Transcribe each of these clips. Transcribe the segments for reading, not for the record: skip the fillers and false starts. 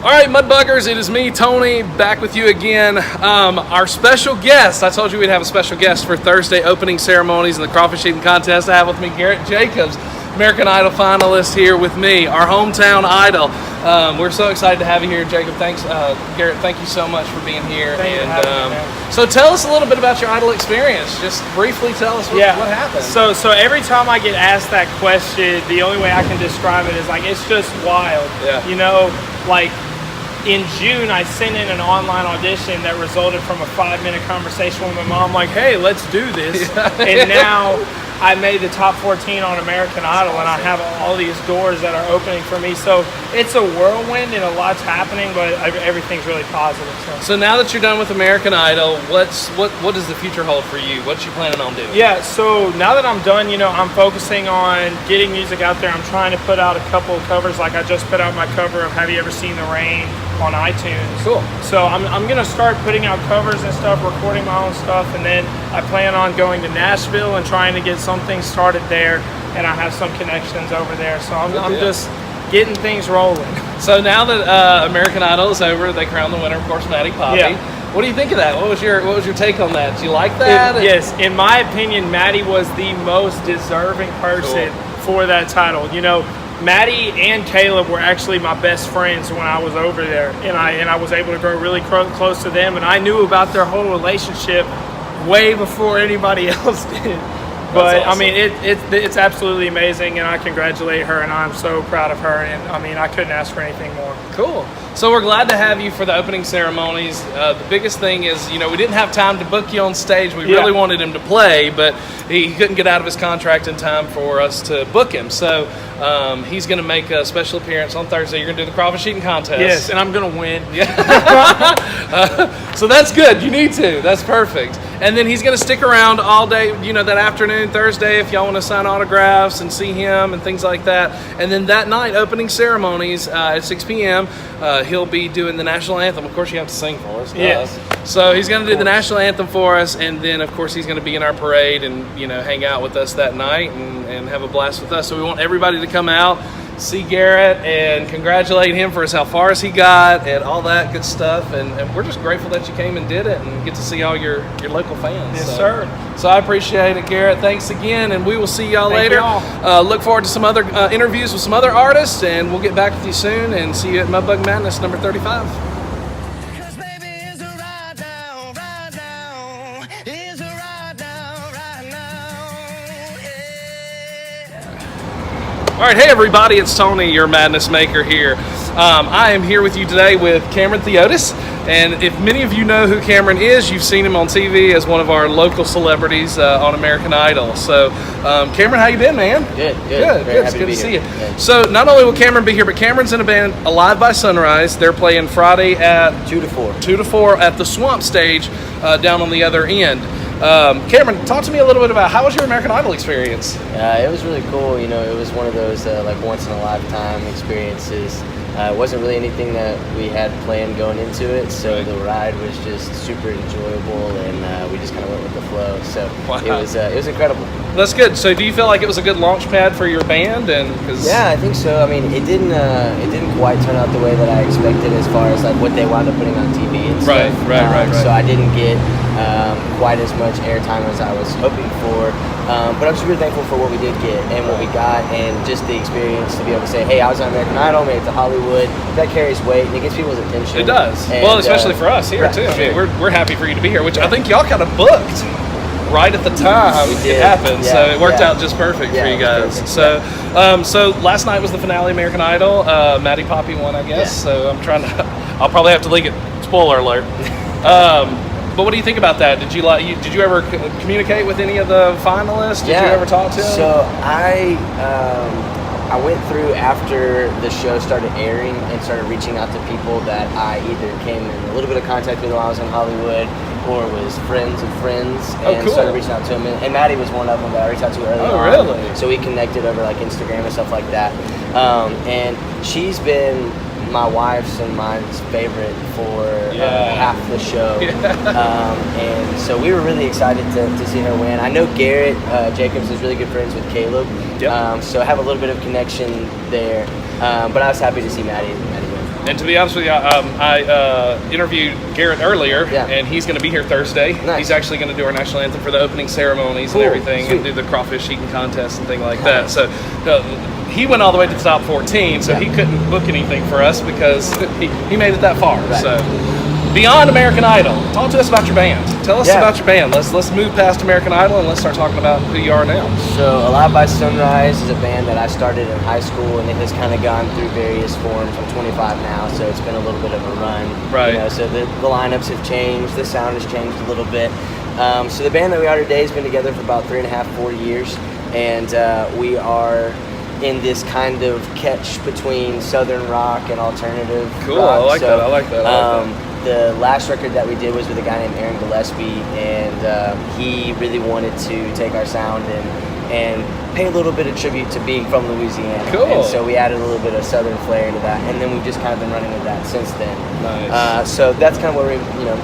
All right, Mudbuggers, it is me, Tony, back with you again. Our special guest, I told you we'd have a special guest for Thursday opening ceremonies and the crawfish eating contest. I have with me Garret Jacobs, American Idol finalist, here with me, our hometown idol. We're so excited to have you here, Jacob. Thanks, Garret, thank you so much for being here. So tell us a little bit about your idol experience. Just briefly tell us what happened. So every time I get asked that question, the only way I can describe it is like, it's just wild. Yeah. You know, like in June, I sent in an online audition that resulted from a 5-minute conversation with my mom, like, hey, let's do this. And now I made the top 14 on American Idol, and I have all these doors that are opening for me. So it's a whirlwind and a lot's happening, but everything's really positive. So now that you're done with American Idol, what does the future hold for you? What you planning on doing? Yeah, so now that I'm done, you know, I'm focusing on getting music out there. I'm trying to put out a couple of covers. Like I just put out my cover of Have You Ever Seen the Rain on iTunes. Cool. So I'm going to start putting out covers and stuff, recording my own stuff, and then I plan on going to Nashville and trying to get something started there, and I have some connections over there. So I'm just getting things rolling. So now that American Idol is over, they crowned the winner, of course, Maddie Poppy. Yeah. What do you think of that? What was your take on that? Do you like that? Yes, in my opinion, Maddie was the most deserving person for that title. You know, Maddie and Caleb were actually my best friends when I was over there, and I was able to grow really close to them, and I knew about their whole relationship way before anybody else did. But awesome. I mean, it's absolutely amazing, and I congratulate her, and I'm so proud of her, and I mean, I couldn't ask for anything more. Cool. So we're glad to have you for the opening ceremonies. The biggest thing is, you know, we didn't have time to book you on stage. We really wanted him to play, but he couldn't get out of his contract in time for us to book him. So he's going to make a special appearance on Thursday. You're going to do the crawfish eating contest. Yes, and I'm going to win. Yeah. So that's good. You need to. That's perfect. And then he's going to stick around all day, you know, that afternoon, Thursday, if y'all want to sign autographs and see him and things like that. And then that night, opening ceremonies at 6 p.m., he'll be doing the national anthem. Of course, you have to sing for us. Yes. So he's going to do the national anthem for us, and then, of course, he's going to be in our parade and, you know, hang out with us that night and have a blast with us. So we want everybody to come out, see Garret, and congratulate him for how far as he got and all that good stuff. And we're just grateful that you came and did it and get to see all your local fans. Yes, sir. So I appreciate it, Garret. Thanks again, and we will see y'all later. Look forward to some other interviews with some other artists, and we'll get back with you soon and see you at Mudbug Madness number 35. All right, hey everybody, it's Tony, your Madness Maker here. I am here with you today with Cameron Theodos, and if many of you know who Cameron is, you've seen him on TV as one of our local celebrities on American Idol. So, Cameron, how you been, man? Good. It's good to see you. So, not only will Cameron be here, but Cameron's in a band, Alive by Sunrise. They're playing Friday at 2 to 4. 2 to 4 at the Swamp Stage down on the other end. Cameron, talk to me a little bit about how was your American Idol experience? It was really cool. You know, it was one of those like once in a lifetime experiences. It wasn't really anything that we had planned going into it, so the ride was just super enjoyable, and we just kind of went with the flow. So it was incredible. That's good. So do you feel like it was a good launch pad for your band? Yeah, I think so. I mean, it didn't quite turn out the way that I expected as far as like what they wound up putting on TV and stuff. Right. So I didn't get quite as much airtime as I was hoping for. But I'm super thankful for what we did get and what we got, and just the experience to be able to say, hey, I was on American Idol, made it to Hollywood. That carries weight, and it gets people's attention. It does. And, well, especially for us here, too. I mean, we're happy for you to be here, which I think y'all kind of booked right at the time it happened. So it worked out just perfect for you guys. So so last night was the finale of American Idol. Maddie Poppy won, I guess. So I'll probably have to link it. Spoiler alert. But what do you think about that? Did you ever communicate with any of the finalists? Did you ever talk to them? So I went through after the show started airing and started reaching out to people that I either came in a little bit of contact with while I was in Hollywood, or was friends of friends, and started reaching out to them. And Maddie was one of them that I reached out to early on. Oh, really? So we connected over like Instagram and stuff like that. And she's been my wife's and mine's favorite for half the show. And so we were really excited to see her win. I know Garret Jacobs is really good friends with Caleb. So I have a little bit of connection there. But I was happy to see Maddie win. And to be honest with you, I interviewed Garret earlier, and he's going to be here Thursday. Nice. He's actually going to do our national anthem for the opening ceremonies and everything, and do the crawfish eating contest and thing like that. So he went all the way to the top 14, so he couldn't book anything for us because he made it that far. Right. So beyond American Idol, talk to us about your band. Tell us about your band. Let's move past American Idol and let's start talking about who you are now. So Alive by Sunrise is a band that I started in high school, and it has kind of gone through various forms. I'm 25 now, so it's been a little bit of a run. Right. You know, so the lineups have changed, the sound has changed a little bit. So the band that we are today has been together for about 3.5, 4 years, and we are in this kind of catch between southern rock and alternative cool. rock. I like that. I like that. The last record that we did was with a guy named Aaron Gillespie, and he really wanted to take our sound and pay a little bit of tribute to being from Louisiana. Cool. And so we added a little bit of southern flair to that, and then we've just kind of been running with that since then. Nice. So that's kind of where we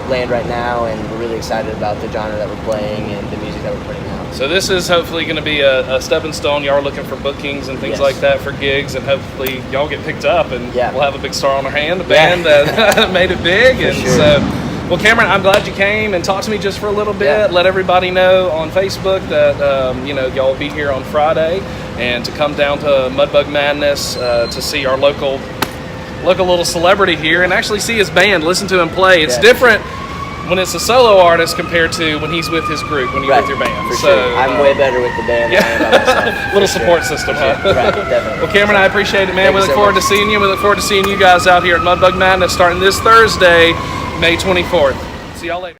land right now, and we're really excited about the genre that we're playing and the music that we're putting out. So this is hopefully going to be a stepping stone. Y'all are looking for bookings and things like that for gigs, and hopefully y'all get picked up, and we'll have a big star on our hand, a band that made it big. And so, well, Cameron, I'm glad you came and talked to me just for a little bit. Let everybody know on Facebook that y'all will be here on Friday, and to come down to Mudbug Madness to see our local little celebrity here and actually see his band, listen to him play. It's different when it's a solo artist compared to when he's with his group, when you're with your band. For sure. I'm way better with the band than I am by myself. Little support system, huh? Right, definitely. Well, Cameron, I appreciate it, man. We look forward to seeing you. We look forward to seeing you guys out here at Mudbug Madness starting this Thursday, May 24th. See y'all later.